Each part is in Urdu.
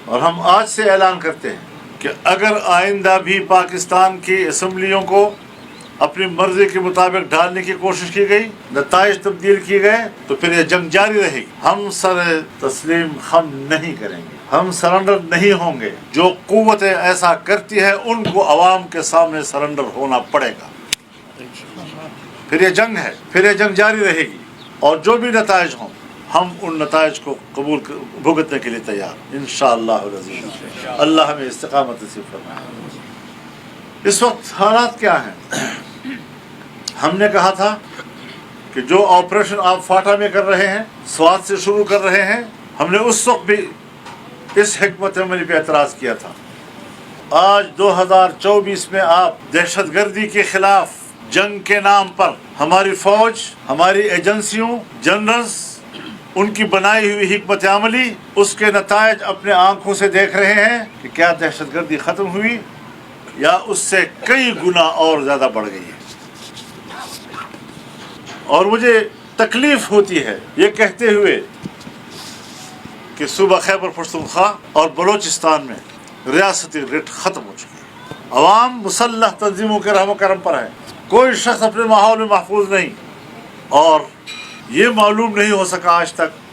اور ہم آج سے اعلان کرتے ہیں کہ اگر آئندہ بھی پاکستان کی اسمبلیوں کو اپنی مرضی کے مطابق ڈالنے کی کوشش کی گئی، نتائج تبدیل کیے گئے، تو پھر یہ جنگ جاری رہے گی۔ ہم سر تسلیم خم نہیں کریں گے، ہم سرنڈر نہیں ہوں گے۔ جو قوتیں ایسا کرتی ہیں ان کو عوام کے سامنے سرنڈر ہونا پڑے گا۔ پھر یہ جنگ ہے، پھر یہ جنگ جاری رہے گی، اور جو بھی نتائج ہوں ہم ان نتائج کو قبول بھگتنے کے لیے تیار انشاءاللہ العزیز۔ اللہ ہمیں استقامت نصیب فرمائے۔ اس وقت حالات کیا ہیں؟ ہم نے کہا تھا کہ جو آپریشن آپ فاٹا میں کر رہے ہیں، سوات سے شروع کر رہے ہیں، ہم نے اس وقت بھی اس حکمت عملی پہ اعتراض کیا تھا۔ آج 2024 میں آپ دہشت گردی کے خلاف جنگ کے نام پر ہماری فوج، ہماری ایجنسیوں، جنرلز، ان کی بنائی ہوئی حکمت عملی، اس کے نتائج اپنے آنکھوں سے دیکھ رہے ہیں کہ کیا دہشت گردی ختم ہوئی یا اس سے کئی گنا اور زیادہ بڑھ گئی ہے۔ اور مجھے تکلیف ہوتی ہے یہ کہتے ہوئے کہ صوبہ خیبر پختونخوا اور بلوچستان میں ریاستی رٹ ختم ہو چکی ہے۔ عوام مسلح تنظیموں کے رحم و کرم پر ہے، کوئی شخص اپنے ماحول میں محفوظ نہیں، اور یہ معلوم نہیں ہو سکا آج تک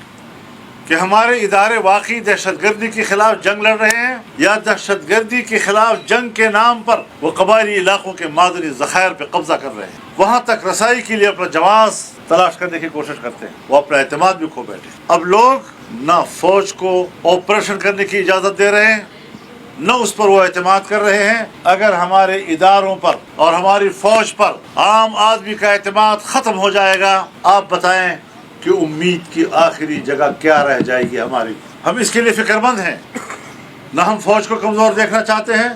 کہ ہمارے ادارے واقعی دہشت گردی کے خلاف جنگ لڑ رہے ہیں یا دہشت گردی کے خلاف جنگ کے نام پر وہ قبائلی علاقوں کے معدنی ذخائر پہ قبضہ کر رہے ہیں، وہاں تک رسائی کے لیے اپنا جواز تلاش کرنے کی کوشش کرتے ہیں، وہ اپنا اعتماد بھی کھو بیٹھے۔ اب لوگ نہ فوج کو آپریشن کرنے کی اجازت دے رہے ہیں، نہ اس پر وہ اعتماد کر رہے ہیں۔ اگر ہمارے اداروں پر اور ہماری فوج پر عام آدمی کا اعتماد ختم ہو جائے گا، آپ بتائیں کہ امید کی آخری جگہ کیا رہ جائے گی ہماری؟ ہم اس کے لیے فکر مند ہیں، نہ ہم فوج کو کمزور دیکھنا چاہتے ہیں،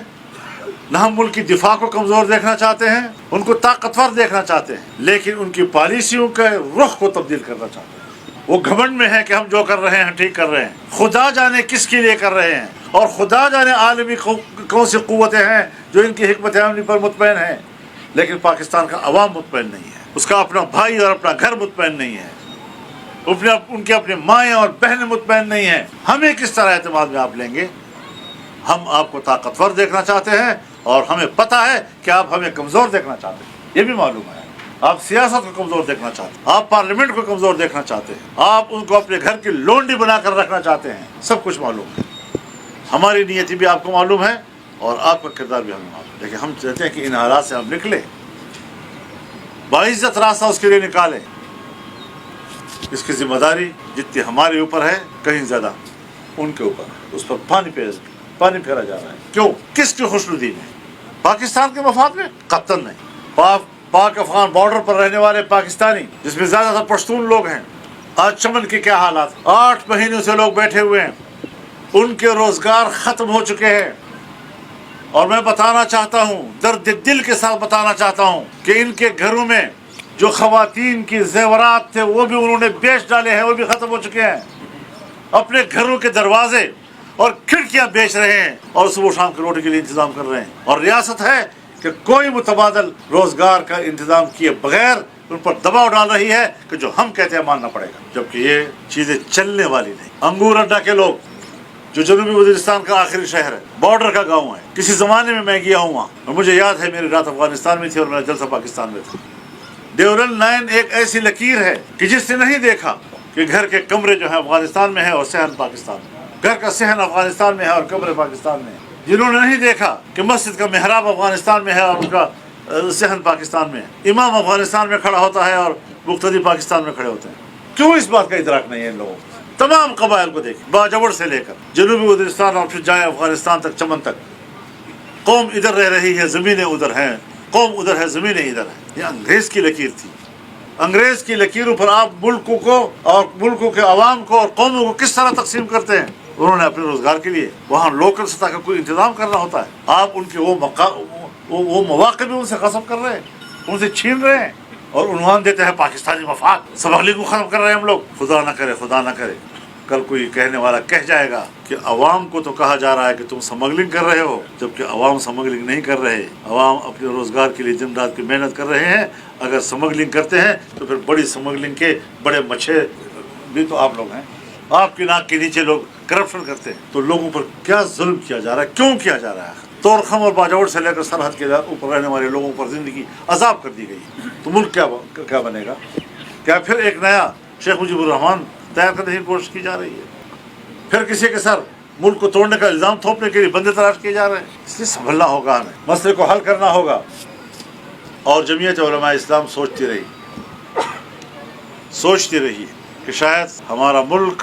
نہ ہم ملک کی دفاع کو کمزور دیکھنا چاہتے ہیں، ان کو طاقتور دیکھنا چاہتے ہیں، لیکن ان کی پالیسیوں کے رخ کو تبدیل کرنا چاہتے ہیں۔ وہ گھمنڈ میں ہے کہ ہم جو کر رہے ہیں ٹھیک کر رہے ہیں، خدا جانے کس کے لیے کر رہے ہیں، اور خدا جانے عالمی کون سی قوتیں ہیں جو ان کی حکمت عملی پر مطمئن ہیں، لیکن پاکستان کا عوام مطمئن نہیں ہے، اس کا اپنا بھائی اور اپنا گھر مطمئن نہیں ہے، ان کے اپنے مائیں اور بہنیں مطمئن نہیں ہیں۔ ہمیں کس طرح اعتماد میں آپ لیں گے؟ ہم آپ کو طاقتور دیکھنا چاہتے ہیں، اور ہمیں پتہ ہے کہ آپ ہمیں کمزور دیکھنا چاہتے ہیں، یہ بھی معلوم ہے۔ آپ سیاست کو کمزور دیکھنا چاہتے ہیں، آپ پارلیمنٹ کو کمزور دیکھنا چاہتے ہیں، آپ ان کو اپنے گھر کی لونڈی بنا کر رکھنا چاہتے ہیں، سب کچھ معلوم ہے۔ ہماری نیتی بھی آپ کو معلوم ہے اور آپ کا کردار بھی ہمیں معلوم ہے، لیکن ہم چاہتے ہیں کہ ان حالات سے ہم نکلیں، باعزت راستہ اس کے لیے نکالیں۔ اس کی ذمہ داری جتنی ہمارے اوپر ہے کہیں زیادہ ان کے اوپر ہے، اس پر پانی پھیرا جا رہا ہے۔ کیوں؟ کس کی خوشنودی میں؟ پاکستان کے مفاد میں؟ قطعاً نہیں۔ پاک افغان بارڈر پر رہنے والے پاکستانی، جس میں زیادہ تر پشتون لوگ ہیں، آج چمن کے کیا حالات، 8 مہینوں سے لوگ بیٹھے ہوئے ہیں، ان کے روزگار ختم ہو چکے ہیں، اور میں بتانا چاہتا ہوں، درد دل کے ساتھ بتانا چاہتا ہوں کہ ان کے گھروں میں جو خواتین کی زیورات تھے وہ بھی انہوں نے بیچ ڈالے ہیں، وہ بھی ختم ہو چکے ہیں۔ اپنے گھروں کے دروازے اور کھڑکیاں بیچ رہے ہیں، اور صبح شام کی روٹی کے لیے انتظام کر رہے ہیں، اور ریاست ہے کہ کوئی متبادل روزگار کا انتظام کیے بغیر ان پر دباؤ ڈال رہی ہے کہ جو ہم کہتے ہیں ماننا پڑے گا، جبکہ یہ چیزیں چلنے والی نہیں۔ انگور اڈا کے لوگ، جو جنوبی وزیرستان کا آخری شہر ہے، بارڈر کا گاؤں ہے، کسی زمانے میں گیا ہوں وہاں، اور مجھے یاد ہے میری رات افغانستان میں تھی اور میرا جلسہ پاکستان میں تھا۔ ڈیورل لائن ایک ایسی لکیر ہے کہ جس نے نہیں دیکھا کہ گھر کے کمرے جو ہیں افغانستان میں ہیں اور صحن پاکستان میں، گھر کا صحن افغانستان میں ہے اور کمرے پاکستان میں ہے، جنہوں نے نہیں دیکھا کہ مسجد کا محراب افغانستان میں ہے اور ان کا صحن پاکستان میں ہے، امام افغانستان میں کھڑا ہوتا ہے اور مقتدی پاکستان میں کھڑے ہوتے ہیں۔ کیوں اس بات کا ادراک نہیں ہے ان لوگوں کو؟ تمام قبائل کو دیکھیں، باجوڑ سے لے کر جنوبی وزیرستان اور پھر جائیں افغانستان تک، چمن تک، قوم ادھر رہ رہی ہے، زمینیں ادھر ہیں، قوم ادھر ہے، زمینیں ادھر ہیں۔ یہ انگریز کی لکیر تھی۔ انگریز کی لکیروں پر آپ ملکوں کو اور ملکوں کے عوام کو اور قوموں کو کس طرح تقسیم کرتے ہیں؟ انہوں نے اپنے روزگار کے لیے وہاں لوکل سطح کا کوئی انتظام کرنا ہوتا ہے، آپ ان کے وہ مواقع بھی ان سے غصب کر رہے ہیں، ان سے چھین رہے ہیں، اور عنوان دیتے ہیں پاکستانی مفاد، سمگلنگ کو ختم کر رہے ہیں ہم لوگ۔ خدا نہ کرے، خدا نہ کرے کل کوئی کہنے والا کہہ جائے گا کہ عوام کو تو کہا جا رہا ہے کہ تم سمگلنگ کر رہے ہو، جبکہ عوام سمگلنگ نہیں کر رہے، عوام اپنے روزگار کے لیے دن رات کی محنت کر رہے ہیں۔ اگر سمگلنگ کرتے ہیں تو پھر بڑی سمگلنگ کے بڑے مچھے بھی تو آپ لوگ ہیں، آپ کی ناک کے نیچے لوگ کرپشن کرتے ہیں تو لوگوں پر کیا ظلم کیا جا رہا ہے, کیوں کیا جا رہا ہے. طورخم اور باجوڑ سے لے کر سرحد کے اوپر رہنے والے لوگوں پر زندگی عذاب کر دی گئی, تو ملک کیا بنے گا؟ کیا پھر ایک نیا شیخ مجیب الرحمان تیار کرنے کی کوشش کی جا رہی ہے؟ پھر کسی کے سر ملک کو توڑنے کا الزام تھوپنے کے لیے بندے تلاش کیے جا رہے ہیں. اس لیے سنبھلنا ہوگا, ہمیں مسئلے کو حل کرنا ہوگا. اور جمعیت علماء اسلام سوچتی رہی کہ شاید ہمارا ملک,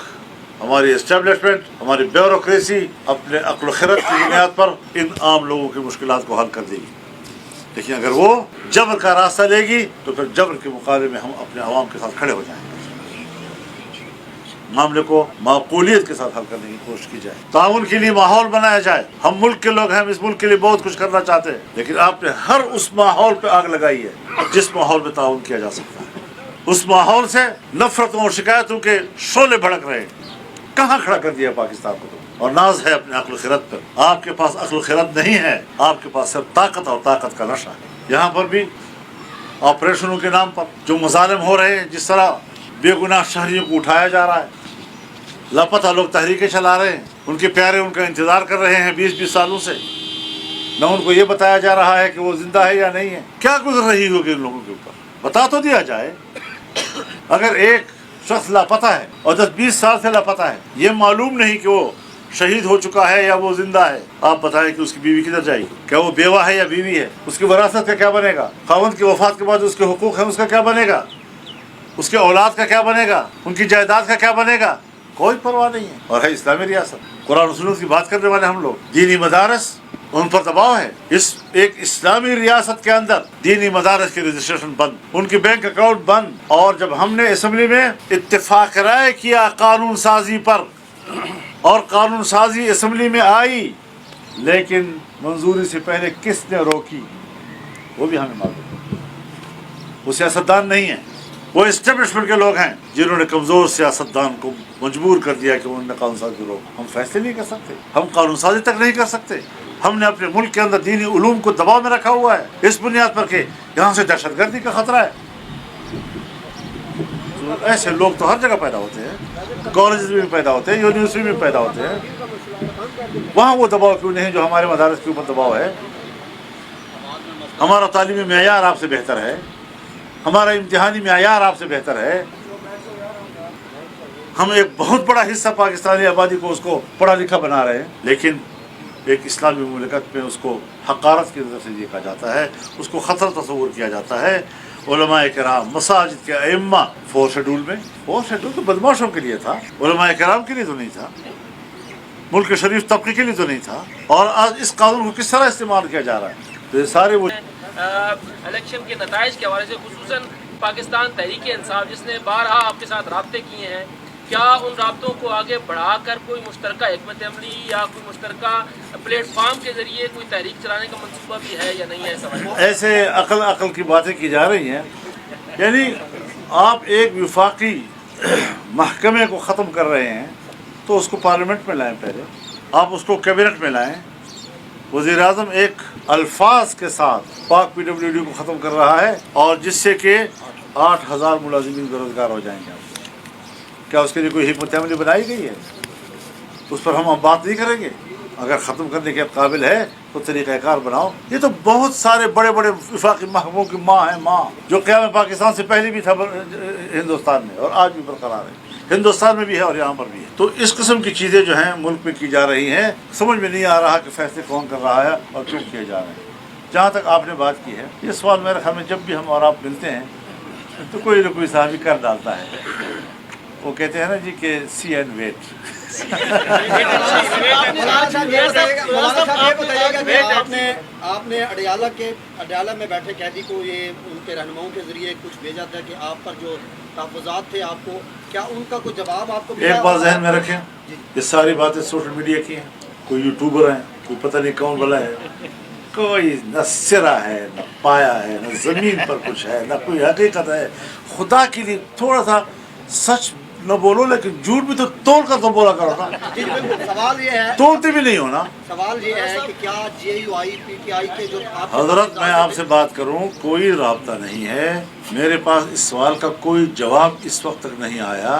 ہماری اسٹیبلشمنٹ, ہماری بیوروکریسی اپنے عقل و خرد کی بنیاد پر ان عام لوگوں کی مشکلات کو حل کر دے گی. لیکن اگر وہ جبر کا راستہ لے گی تو پھر جبر کے مقابلے میں ہم اپنے عوام کے ساتھ کھڑے ہو جائیں گے. معاملے کو معقولیت کے ساتھ حل کرنے کی کوشش کی جائے, تعاون کے لیے ماحول بنایا جائے. ہم ملک کے لوگ ہیں, ہم اس ملک کے لیے بہت کچھ کرنا چاہتے ہیں, لیکن آپ نے ہر اس ماحول پہ آگ لگائی ہے جس ماحول میں تعاون کیا جا سکتا ہے. اس ماحول سے نفرتوں اور شکایتوں کے شعلے بھڑک رہے ہیں. کہاں کھڑا کر دیا پاکستان کو؟ اور ناز ہے اپنے عقل و خرد پر. آپ کے پاس عقل و خرد نہیں ہے, آپ کے پاس صرف طاقت اور طاقت کا نشہ ہے. یہاں پر بھی آپریشنوں کے نام پر جو مظالم ہو رہے ہیں, جس طرح بے گناہ شہریوں کو اٹھایا جا رہا ہے, لاپتہ لوگ تحریکیں چلا رہے ہیں, ان کے پیارے ان کا انتظار کر رہے ہیں 20 سالوں سے, نہ ان کو یہ بتایا جا رہا ہے کہ وہ زندہ ہے یا نہیں ہے. کیا گزر رہی ہوگی ان لوگوں کے اوپر؟ بتا تو دیا جائے. اگر ایک شخص لاپتہ ہے اور 10-20 سال سے لاپتہ ہے, یہ معلوم نہیں کہ وہ شہید ہو چکا ہے یا وہ زندہ ہے, آپ بتائیں کہ اس کی بیوی کدھر جائے گی؟ کیا وہ بیوہ ہے یا بیوی ہے؟ اس کی وراثت کا کیا بنے گا؟ خاوند کی وفات کے بعد اس کے حقوق ہیں, اس کا کیا بنے گا؟ اس کے اولاد کا کیا بنے گا؟ ان کی جائیداد کا کیا بنے گا؟ کوئی پرواہ نہیں ہے. اور ہے اسلامی ریاست, قرآن و سنت کی بات کرنے والے ہم لوگ. دینی مدارس, ان پر دباؤ ہے. اس ایک اسلامی ریاست کے اندر دینی مدارس کی رجسٹریشن بند, ان کی بینک اکاؤنٹ بند. اور جب ہم نے اسمبلی میں اتفاق رائے کیا قانون سازی پر, اور قانون سازی اسمبلی میں آئی, لیکن منظوری سے پہلے کس نے روکی وہ بھی ہمیں معلوم ہے. وہ سیاستدان نہیں ہیں, وہ اسٹیبلشمنٹ کے لوگ ہیں جنہوں نے کمزور سیاستدان کو مجبور کر دیا کہ انہوں نے قانون سازی روک. ہم فیصلے نہیں کر سکتے, ہم قانون سازی تک نہیں کر سکتے. ہم نے اپنے ملک کے اندر دینی علوم کو دباؤ میں رکھا ہوا ہے اس بنیاد پر کہ یہاں سے دہشت گردی کا خطرہ ہے. ایسے لوگ تو ہر جگہ پیدا ہوتے ہیں, کالجز میں بھی پیدا ہوتے ہیں, یونیورسٹی میں بھی پیدا ہوتے ہیں. وہاں وہ دباؤ کیوں نہیں جو ہمارے مدارس کے اوپر دباؤ ہے؟ ہمارا تعلیمی معیار آپ سے بہتر ہے, ہمارا امتحانی معیار آپ سے بہتر ہے. ہم ایک بہت بڑا حصہ پاکستانی آبادی کو اس کو پڑھا لکھا بنا رہے ہیں, لیکن ایک اسلامی مملکت میں اس کو حقارت کی نظر سے دیکھا جاتا ہے, اس کو خطر تصور کیا جاتا ہے. علماء کرام, مساجد کے ائمہ, 4 شیڈول میں, 4 شیڈول تو بدماشوں کے لیے تھا, علماء کرام کے لیے تو نہیں تھا, ملک کے شریف طبقے کے لیے تو نہیں تھا. اور آج اس قانون کو کس طرح استعمال کیا جا رہا ہے؟ تو یہ سارے وہ الیکشن کے نتائج کے حوالے سے, خصوصاً پاکستان تحریک انصاف جس نے بارہا آپ کے ساتھ رابطے کیے ہیں, کیا ان رابطوں کو آگے بڑھا کر کوئی مشترکہ حکمت عملی یا کوئی مشترکہ پلیٹ فارم کے ذریعے کوئی تحریک چلانے کا منصوبہ بھی ہے یا نہیں ہے؟ سوال ایسے عقل کی باتیں کی جا رہی ہیں. یعنی آپ ایک وفاقی محکمے کو ختم کر رہے ہیں تو اس کو پارلیمنٹ میں لائیں, پہلے آپ اس کو کیبنٹ میں لائیں. وزیر اعظم ایک الفاظ کے ساتھ پاک PWD کو ختم کر رہا ہے, اور جس سے کہ 8,000 ملازمین بے روزگار ہو جائیں گے. کیا اس کے لیے کوئی حکمت عملی بنائی گئی ہے؟ اس پر ہم اب بات نہیں کریں گے. اگر ختم کرنے کے قابل ہے تو طریقہ کار بناؤ. یہ تو بہت سارے بڑے بڑے وفاقی محکموں کی ماں ہے, ماں جو قیام پاکستان سے پہلے بھی تھا ہندوستان میں, اور آج بھی برقرار ہے, ہندوستان میں بھی ہے اور یہاں پر بھی ہے. تو اس قسم کی چیزیں جو ہیں ملک میں کی جا رہی ہیں, سمجھ میں نہیں آ رہا کہ فیصلے کون کر رہا ہے اور کیوں کیے جا رہے ہیں. جہاں تک آپ نے بات کی ہے, یہ سوال میرے خیال میں جب بھی ہم اور آپ ملتے ہیں تو کوئی نہ کوئی صحافی کر ڈالتا ہے. وہ کہتے ہیں نا جی کہ سی اینڈ ویٹ. آپ نے اڈیالہ میں بیٹھے قیدی کو یہ ان کے رہنماؤں کے ذریعے کچھ بھیجا تھا کہ آپ پر جو تحفظات تھے, آپ کو کیا ان کا کوئی جواب آپ کو ملا؟ ایک بات ذہن میں رکھیں, یہ ساری باتیں سوشل میڈیا کی ہیں. کوئی یوٹیوبر ہیں, کوئی پتہ نہیں کون والا ہے, کوئی نہ سرا ہے نہ پایا ہے, نہ زمین پر کچھ ہے, نہ کوئی حقیقت ہے. خدا کے لیے تھوڑا سا سچ نہ بولو, لیکن جھوٹ بھی تو توڑ کر تو بولا کرو نا. سوال یہ ہے, توڑتے بھی نہیں ہونا. سوال یہ ہے کہ کیا JUI PTI کے جو حضرت, میں آپ سے بات کروں, کوئی رابطہ نہیں ہے میرے پاس. اس سوال کا کوئی جواب اس وقت تک نہیں آیا.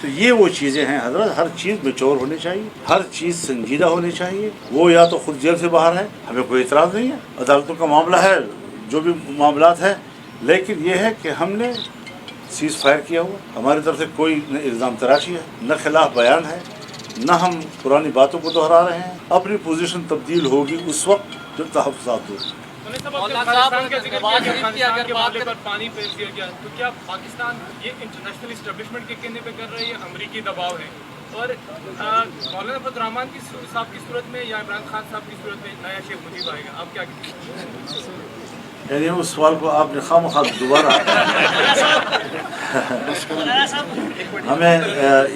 تو یہ وہ چیزیں ہیں حضرت، ہر چیز میچور ہونی چاہیے، ہر چیز سنجیدہ ہونی چاہیے. وہ یا تو خود جیل سے باہر ہے، ہمیں کوئی اعتراض نہیں ہے، عدالتوں کا معاملہ ہے، جو بھی معاملات ہیں، لیکن یہ ہے کہ ہم نے سیز فائر کیا ہوا، ہماری طرف سے کوئی نہ الزام تراشی ہے، نہ خلاف بیان ہے، نہ ہم پرانی باتوں کو دہرا رہے ہیں. اپنی پوزیشن تبدیل ہوگی اس وقت جب تحفظات ہوں. پاکستان کے ذکر کیا گیا، افغانستان کے معاملے پر پانی پھینک دیا گیا، تو کیا پاکستان یہ انٹرنیشنل اسٹیبلشمنٹ کے کہنے پہ کر رہا ہے یا امریکی دباؤ ہے؟ اور مولانا فضل الرحمان صاحب کی صورت میں یا عمران خان صاحب کی صورت میں نیا شیخ مجیب آئے گا، آپ کیا کہتے ہیں؟ یعنی اس سوال کو آپ نے خواہ دوبارہ ہمیں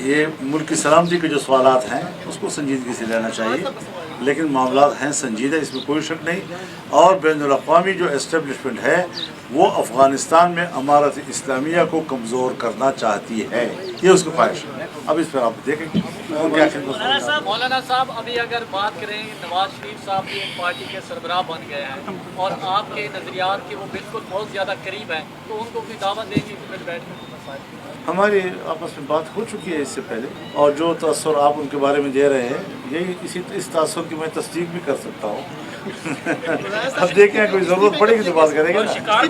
یہ ملک کی سلامتی کے جو سوالات ہیں اس کو سنجیدگی سے لینا چاہیے، لیکن معاملات ہیں سنجیدہ، اس میں کوئی شک نہیں. اور بین الاقوامی جو اسٹیبلشمنٹ ہے وہ افغانستان میں امارت اسلامیہ کو کمزور کرنا چاہتی ہے، یہ اس کی خواہش ہے. اب اس پر آپ دیکھیں گے کیا خدمت. مولانا صاحب ابھی اگر بات کریں نواز شریف صاحب بھی ایک پارٹی کے سربراہ بن گئے ہیں اور آپ کے نظریات کے وہ بالکل بہت زیادہ قریب ہیں، تو ان کو کوئی دعوت دیں گے پھر بیٹھ کر؟ ہماری آپس میں بات ہو چکی ہے اس سے پہلے، اور جو تاثر آپ ان کے بارے میں دے رہے ہیں یہی اس تاثر کی میں تصدیق بھی کر سکتا ہوں. اب دیکھیں کوئی ضرورت پڑے گی تو بات کریں گے. اسمبلی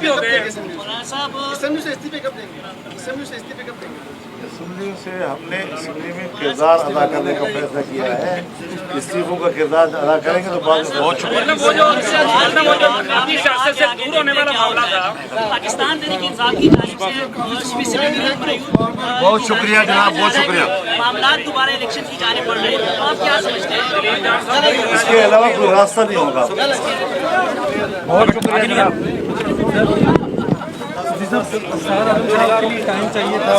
سے استعفے کب دیں گے؟ اسمبلی سے استعفے کب دیں گے؟ اسمبلی سے ہم نے اسمبلی میں کردار ادا کرنے کا فیصلہ کیا ہے، استعفوں کا کردار ادا کریں گے تو بعد میں بہت بہت شکریہ جناب، بہت شکریہ. معاملات دوبارہ الیکشن کی جانب بڑھ رہے ہیں، تو آپ کیا سمجھتے ہیں؟ اس کے علاوہ کوئی راستہ نہیں ہوگا. بہت شکریہ جناب. ٹائم چاہیے تھا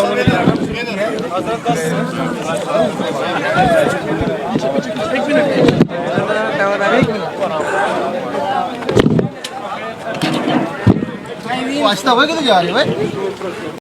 آہستہ ہوئے کہ جا رہے